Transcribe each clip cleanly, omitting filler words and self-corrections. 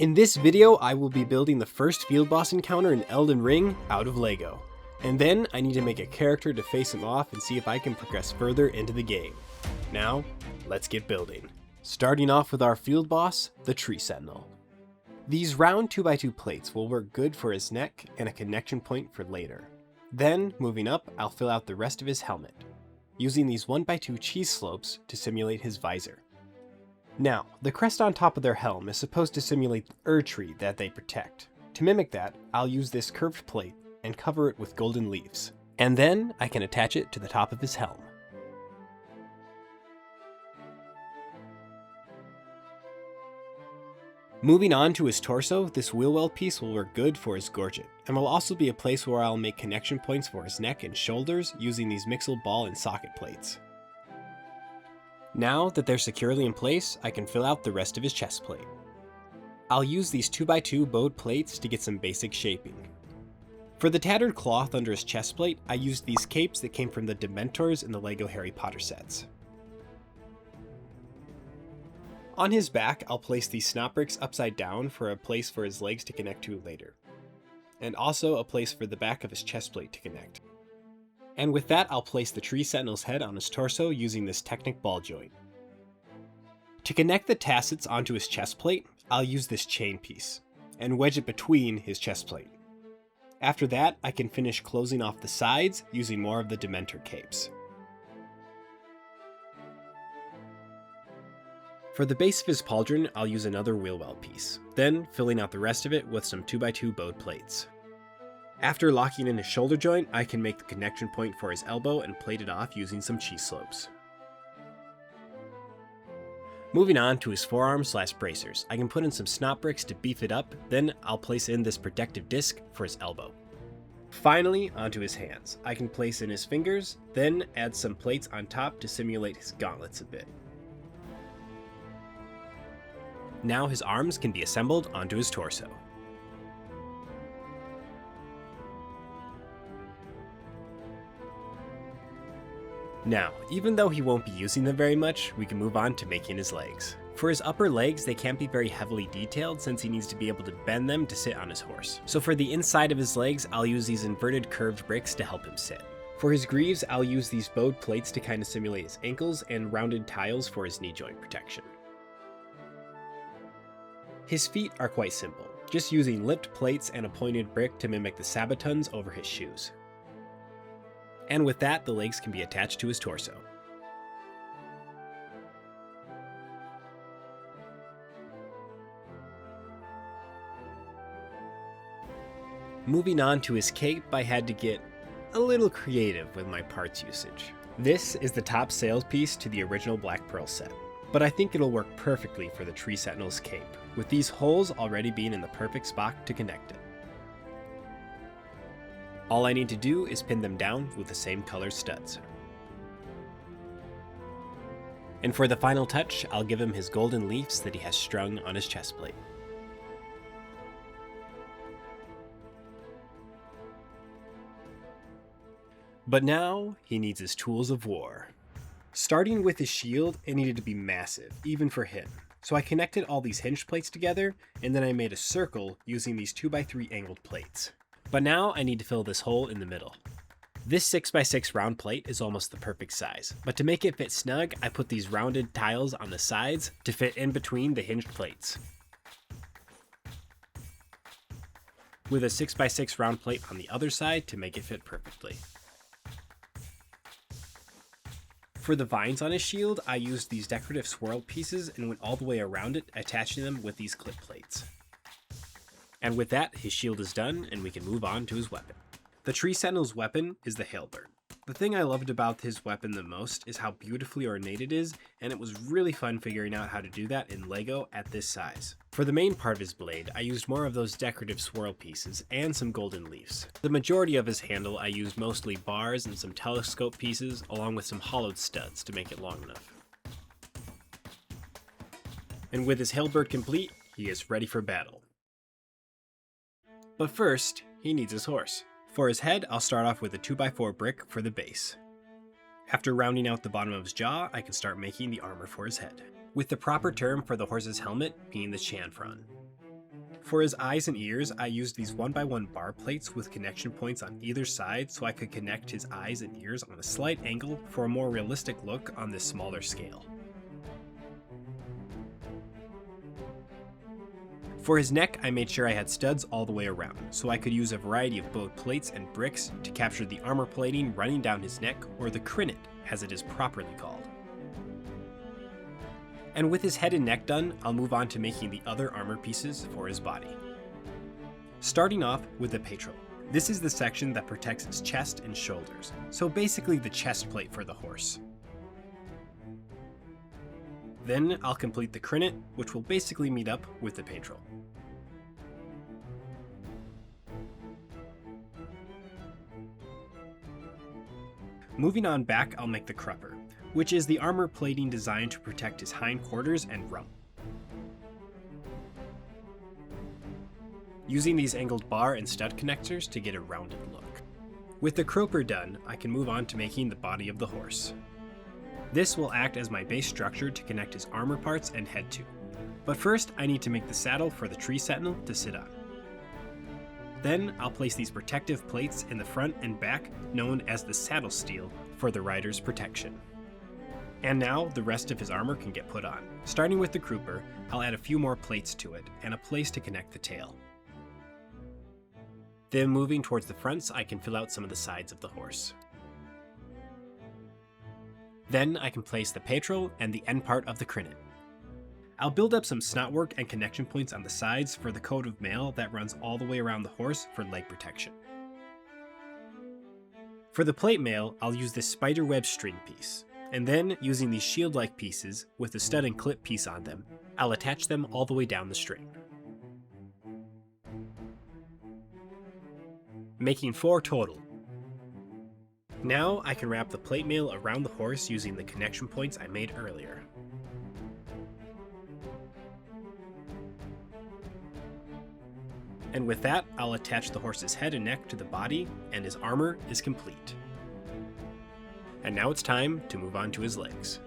In this video, I will be building the first field boss encounter in Elden Ring out of LEGO. And then I need to make a character to face him off and see if I can progress further into the game. Now, let's get building. Starting off with our field boss, the Tree Sentinel. These round 2x2 plates will work good for his neck and a connection point for later. Then, moving up, I'll fill out the rest of his helmet, using these 1x2 cheese slopes to simulate his visor. Now, the crest on top of their helm is supposed to simulate the tree that they protect. To mimic that, I'll use this curved plate and cover it with golden leaves. And then I can attach it to the top of his helm. Moving on to his torso, this wheel well piece will work good for his gorget, and will also be a place where I'll make connection points for his neck and shoulders using these mixel ball and socket plates. Now that they're securely in place, I can fill out the rest of his chest plate. I'll use these 2x2 bowed plates to get some basic shaping. For the tattered cloth under his chest plate, I used these capes that came from the Dementors in the LEGO Harry Potter sets. On his back, I'll place these snot bricks upside down for a place for his legs to connect to later, and also a place for the back of his chest plate to connect. And with that, I'll place the Tree Sentinel's head on his torso using this Technic ball joint. To connect the tassets onto his chest plate, I'll use this chain piece, and wedge it between his chest plate. After that, I can finish closing off the sides using more of the Dementor capes. For the base of his pauldron, I'll use another wheel well piece, then filling out the rest of it with some 2x2 bowed plates. After locking in his shoulder joint, I can make the connection point for his elbow and plate it off using some cheese slopes. Moving on to his forearm/bracers, I can put in some snot bricks to beef it up, then I'll place in this protective disc for his elbow. Finally, onto his hands. I can place in his fingers, then add some plates on top to simulate his gauntlets a bit. Now his arms can be assembled onto his torso. Now, even though he won't be using them very much, we can move on to making his legs. For his upper legs, they can't be very heavily detailed since he needs to be able to bend them to sit on his horse. So for the inside of his legs, I'll use these inverted curved bricks to help him sit. For his greaves, I'll use these bowed plates to kind of simulate his ankles and rounded tiles for his knee joint protection. His feet are quite simple, just using lipped plates and a pointed brick to mimic the sabatons over his shoes. And with that, the legs can be attached to his torso. Moving on to his cape, I had to get a little creative with my parts usage. This is the top sail piece to the original Black Pearl set, but I think it'll work perfectly for the Tree Sentinel's cape, with these holes already being in the perfect spot to connect it. All I need to do is pin them down with the same color studs. And for the final touch, I'll give him his golden leaves that he has strung on his chest plate. But now, he needs his tools of war. Starting with his shield, it needed to be massive, even for him. So I connected all these hinge plates together, and then I made a circle using these 2x3 angled plates. But now I need to fill this hole in the middle. This 6x6 round plate is almost the perfect size, but to make it fit snug, I put these rounded tiles on the sides to fit in between the hinged plates. With a 6x6 round plate on the other side to make it fit perfectly. For the vines on his shield, I used these decorative swirl pieces and went all the way around it, attaching them with these clip plates. And with that, his shield is done, and we can move on to his weapon. The Tree Sentinel's weapon is the halberd. The thing I loved about his weapon the most is how beautifully ornate it is, and it was really fun figuring out how to do that in LEGO at this size. For the main part of his blade, I used more of those decorative swirl pieces and some golden leaves. The majority of his handle, I used mostly bars and some telescope pieces, along with some hollowed studs to make it long enough. And with his halberd complete, he is ready for battle. But first, he needs his horse. For his head, I'll start off with a 2x4 brick for the base. After rounding out the bottom of his jaw, I can start making the armor for his head, with the proper term for the horse's helmet being the chanfron. For his eyes and ears, I used these 1x1 bar plates with connection points on either side so I could connect his eyes and ears on a slight angle for a more realistic look on this smaller scale. For his neck, I made sure I had studs all the way around, so I could use a variety of bowed plates and bricks to capture the armor plating running down his neck, or the crinnet, as it is properly called. And with his head and neck done, I'll move on to making the other armor pieces for his body. Starting off with the petrol. This is the section that protects his chest and shoulders, so basically the chest plate for the horse. Then I'll complete the crinnet, which will basically meet up with the petrol. Moving on back, I'll make the crupper, which is the armor plating designed to protect his hindquarters and rump. Using these angled bar and stud connectors to get a rounded look. With the croper done, I can move on to making the body of the horse. This will act as my base structure to connect his armor parts and head to. But first, I need to make the saddle for the Tree Sentinel to sit on. Then, I'll place these protective plates in the front and back, known as the saddle steel, for the rider's protection. And now, the rest of his armor can get put on. Starting with the crupper, I'll add a few more plates to it, and a place to connect the tail. Then moving towards the fronts, I can fill out some of the sides of the horse. Then I can place the petrol and the end part of the crinnet. I'll build up some snotwork and connection points on the sides for the coat of mail that runs all the way around the horse for leg protection. For the plate mail, I'll use this spiderweb string piece, and then using these shield-like pieces with a stud and clip piece on them, I'll attach them all the way down the string. Making 4 total. Now I can wrap the plate mail around the horse using the connection points I made earlier. And with that, I'll attach the horse's head and neck to the body, and his armor is complete. And now it's time to move on to his legs.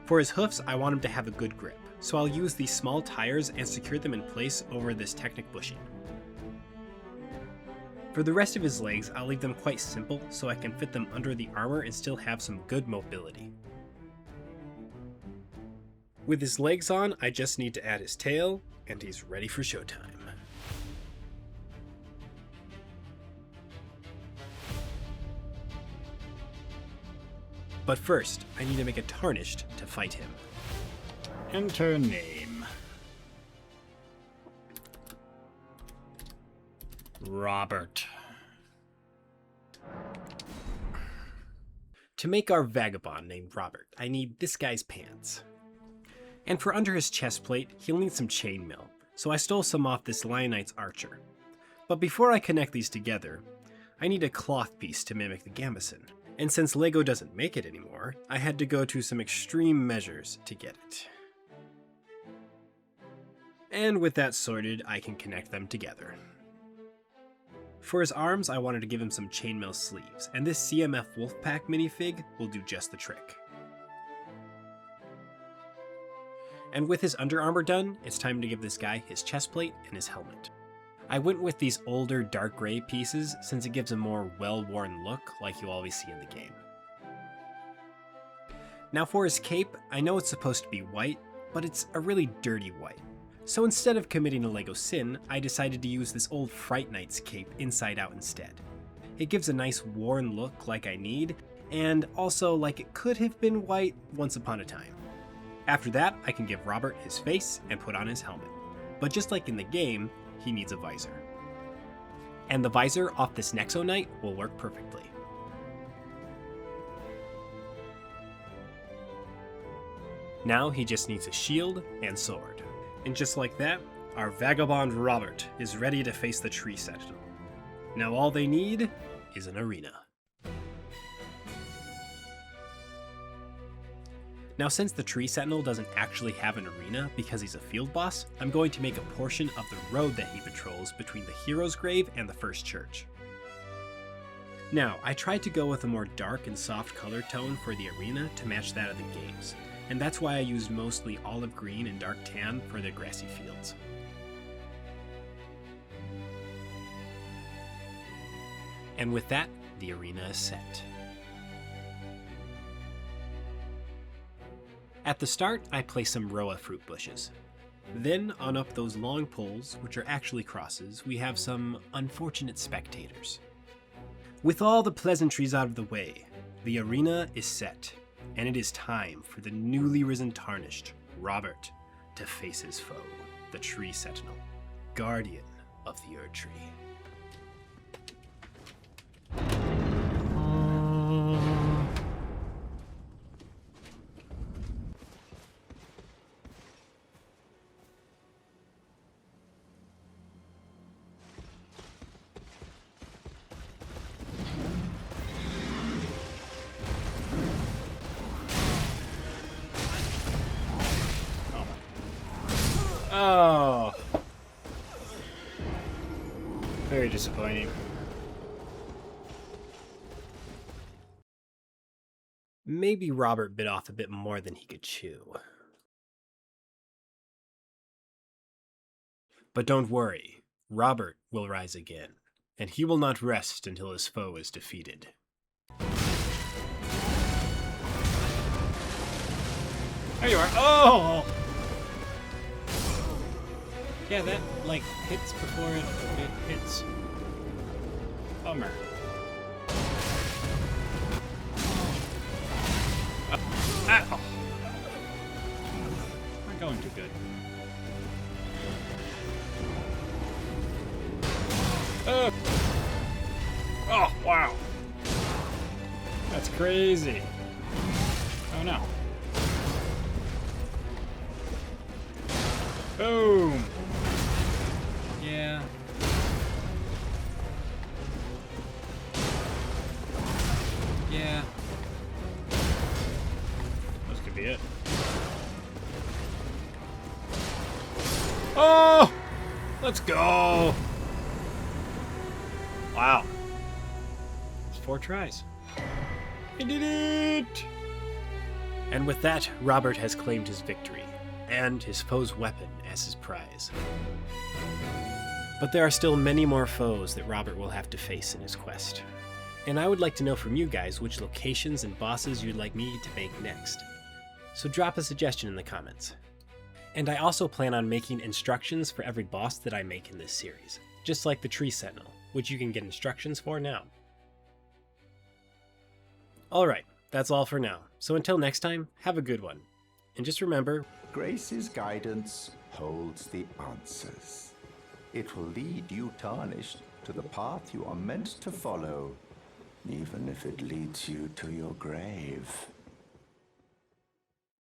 For his hoofs, I want him to have a good grip, so I'll use these small tires and secure them in place over this Technic bushing. For the rest of his legs, I'll leave them quite simple so I can fit them under the armor and still have some good mobility. With his legs on, I just need to add his tail, and he's ready for showtime. But first, I need to make a tarnished to fight him. Enter name. Robert. To make our vagabond named Robert, I need this guy's pants. And for under his chest plate, he'll need some chainmail, so I stole some off this Lionite's archer. But before I connect these together, I need a cloth piece to mimic the gambeson. And since LEGO doesn't make it anymore, I had to go to some extreme measures to get it. And with that sorted, I can connect them together. For his arms, I wanted to give him some chainmail sleeves, and this CMF Wolfpack minifig will do just the trick. And with his under armor done, it's time to give this guy his chest plate and his helmet. I went with these older dark gray pieces since it gives a more well-worn look like you always see in the game. Now for his cape, I know it's supposed to be white, but it's a really dirty white. So instead of committing a LEGO sin, I decided to use this old Fright Knight's cape inside out instead. It gives a nice worn look like I need, and also like it could have been white once upon a time. After that, I can give Robert his face and put on his helmet. But just like in the game, he needs a visor. And the visor off this Nexo Knight will work perfectly. Now he just needs a shield and sword. And just like that, our Vagabond Robert is ready to face the Tree Sentinel. Now all they need is an arena. Now since the Tree Sentinel doesn't actually have an arena because he's a field boss, I'm going to make a portion of the road that he patrols between the Hero's Grave and the First Church. Now, I tried to go with a more dark and soft color tone for the arena to match that of the games, and that's why I used mostly olive green and dark tan for the grassy fields. And with that, the arena is set. At the start, I place some Roa fruit bushes. Then, on up those long poles, which are actually crosses, we have some unfortunate spectators. With all the pleasantries out of the way, the arena is set, and it is time for the newly risen tarnished, Robert, to face his foe, the Tree Sentinel, guardian of the Erd Tree. Oh. Very disappointing. Maybe Robert bit off a bit more than he could chew. But don't worry, Robert will rise again, and he will not rest until his foe is defeated. There you are. Oh! Yeah, that, like, hits before it hits. Bummer. Ow! Not going too good. Oh, wow. That's crazy. Oh, no. Boom! Yeah. Yeah. This could be it. Oh! Let's go! Wow. It's 4 tries. I did it! And with that, Robert has claimed his victory, and his foe's weapon as his prize. But there are still many more foes that Robert will have to face in his quest. And I would like to know from you guys which locations and bosses you'd like me to make next. So drop a suggestion in the comments. And I also plan on making instructions for every boss that I make in this series, just like the Tree Sentinel, which you can get instructions for now. Alright, that's all for now. So until next time, have a good one. And just remember, Grace's guidance holds the answers. It will lead you, tarnished, to the path you are meant to follow, even if it leads you to your grave.